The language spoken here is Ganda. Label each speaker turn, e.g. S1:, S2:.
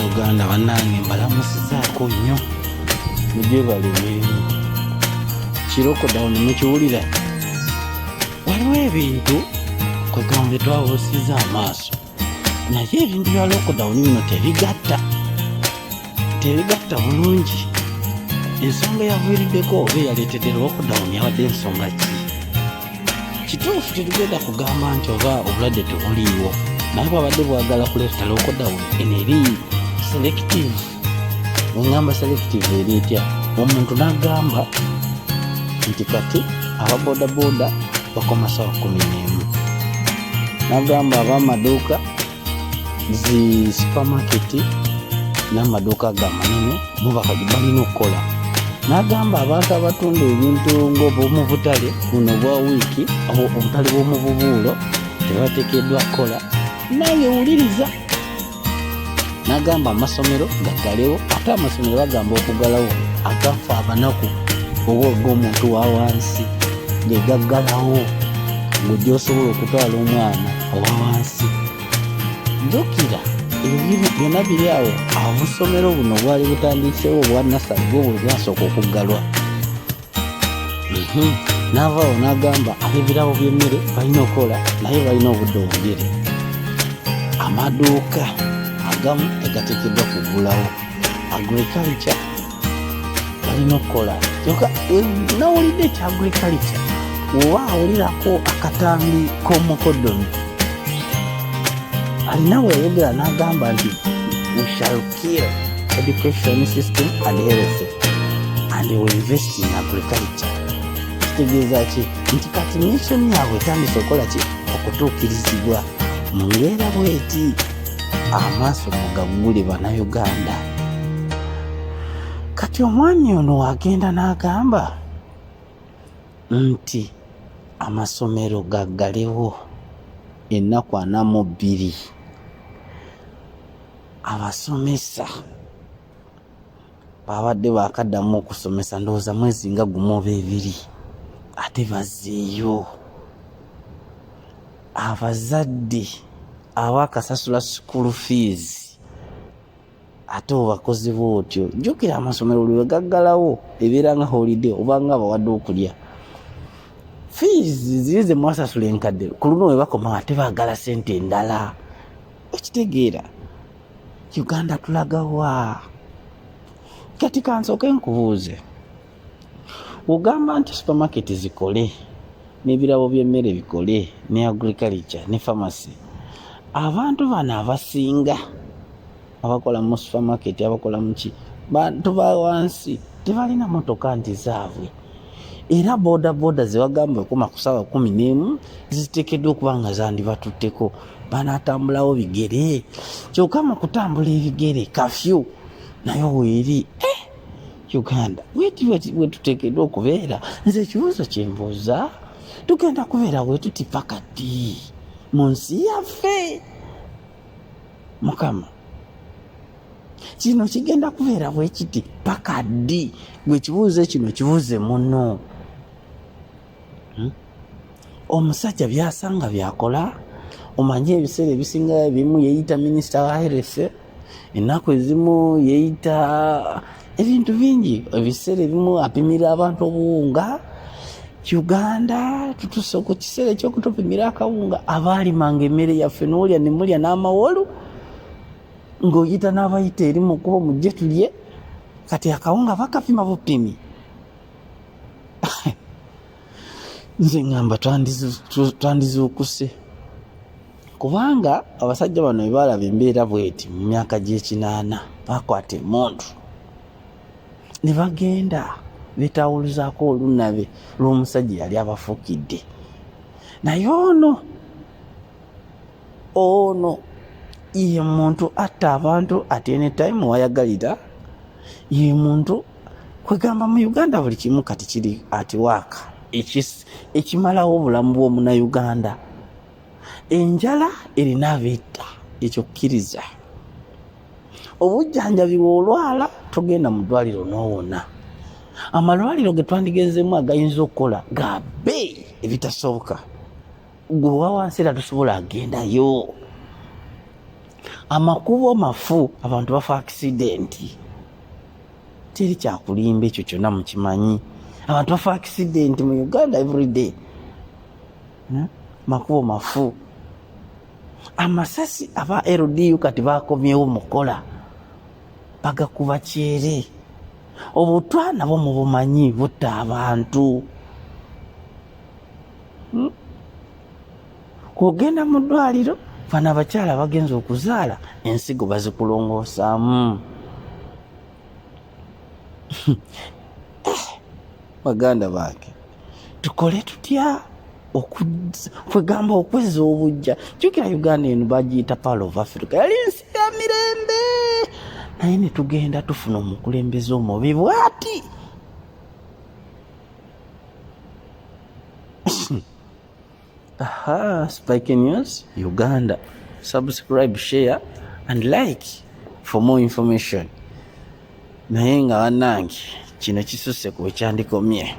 S1: Uganda banange mbalamusizaako nnyo mujye balebeni Lockdown mukiwulira waliwo ebintu kwegamba twabuusiza amaaso naye ebintu bya Lockdown bino tebigatta bulungi ensonga yaviiriddeko oba eyaleetedde Lockdown yabadde ensonga ki kituufu tetugenda kugamba nti oba obulwadde tebuliiwo naye bwabadde bwagala kuleeta Lockdown eri selective ngamba selective eri etya omuntu n'agamba nti kati ababodaboda bakoma sawa 11 n'agamba ab'amaduuka zi supermarket n'amaduuka gamanene mubakati balina okukola n'agamba abantu abatunda ebintu ng'obwomubutale buno bwa wiiki obutale bw'omububuulo tebateekeddwa kukola nange wuliliza n'agamba amasomero gaggalewo ate amasomero bagamba okugalawo agafa abanaku obwoga omuntu wa wansi ge gaggalawo ng'ojja osobola okutwala omwana owa wansi jjukira ebintu byonna biri awo obusomero buno bwali butandisewo obwa nasali bwo bwe bwasooka okuggalwa n'avaawo n'agamba ab'ebirabo by'emmere balina okukola naye balina obudde obugere amaduuka agamu tegateekeddwa kuggulawo agriculture balina okukola kyokka nawulidde ekya agriculture oba awulirako akatambi k'omukodomi alina weeyogera n'agamba nti we shall kill education system and health and we invest in agriculture kitegeeza ki nti kati nation yaabwe etandise okukola ki okutuukirizibwa mu mbeera bweti amaaso mugaggule Bannayuganda kati omwami ono wagenda n'agamba nti amasomero gaggalewo ennaku 42 abasomesa babadde bakaddamu okusomesa ndowooza mwezi nga gumu oba ebiri ate bazzeeyo abazadde abakasasula school fees ate obakozi bootyo jjukira amasomero lwe gaggalawo ebeera nga holiday oba nga abawadde okulya fees zize mwasasula enkadde ku luno we bakoma ate baagala sente endala ekitegeera Uganda tulagawa kati kansooke nkubuuze ogamba nti supermarket zikole n'ebirabo by'emmere bikole ne agriculture ne pharmacy abantu bano abasinga abakola mu supermarket abakola muki bantu ba wansi tebalina motoka nti zaabwe era boda ze bagamba okuma ku ssaawa 11 ziteekeddwa okuba nga zandibatutteko banatambulawo bigere kyokka mu kutambula ebigere curfew nayo weeri Uganda wetuteekeddwa okubeera nze ekibuuzo kyembuuza tugenda kubeera wetuti pakati mu nsi yaffe mukama kino kigenda kubeera bwekiti paka ddi gwe kibuuze kino kibuuze muno omusajja byasanga byakola omanye ebiseera ebisinga ebimu yeeyita minisita wa health ennaku ezimu yeeyita ebintu bingi ebiseera ebimu apimira abantu obuwunga Uganda tutuse ku kiseera ekyokutupimira akawunga abaalimanga emmere yaffe n'olya ne mulya n'amawolu ng'oyita n'abayita eri mu kuba mujje tulye kati akawunga bakapima bupimi nze ngamba twandizuukuse kubanga abasajja bano bwe baalaba embeera bweti mu myaka gy'ekinaana bakwata emuntu ne bagenda betawuluzaako olunabe lw'omusajja yali abafukidde naye ono ye muntu atta abantu at any time wayagalira ye muntu kwegamba mu Uganda buli kimu kati kiri ati waaka ekimalawo obulamu bw'omunauganda enjala erina abetta ekyo kkiriza obujjanjabi bw'olwala togenda mu ddwaliro n'owona amalwaliro ge twandigezeemu agayinza okukola ga bbeeyi ebitasoboka gwe owa wansi era tosobola agendayo amakubo mafu, abantu bafa accident. Teri kyakulimba ekyo kyonna mukimanyi. Abantu bafa accident mu Uganda every day. Makubo mafu. Amasasi aba LDU kati bakomyewo mukola. Bagakuba kyere. Obutwa nabo mubumanyi butta abantu. Kugenda mu ddwaliro fana abakyala bagenza okuzaala ensigo bazikulongosaamu. Baganda bange tukole tutya kwegamba okweza obujja. Jukira Uganda eno bagiyita Pearl of Africa, yali nsi ya mirembe, naye ne tugenda tufuna omukulembeze omubi bw'ati. Spike News Uganda. Subscribe, share and like for more information. Naye nga banange kino kisuse ku ekyandikomye.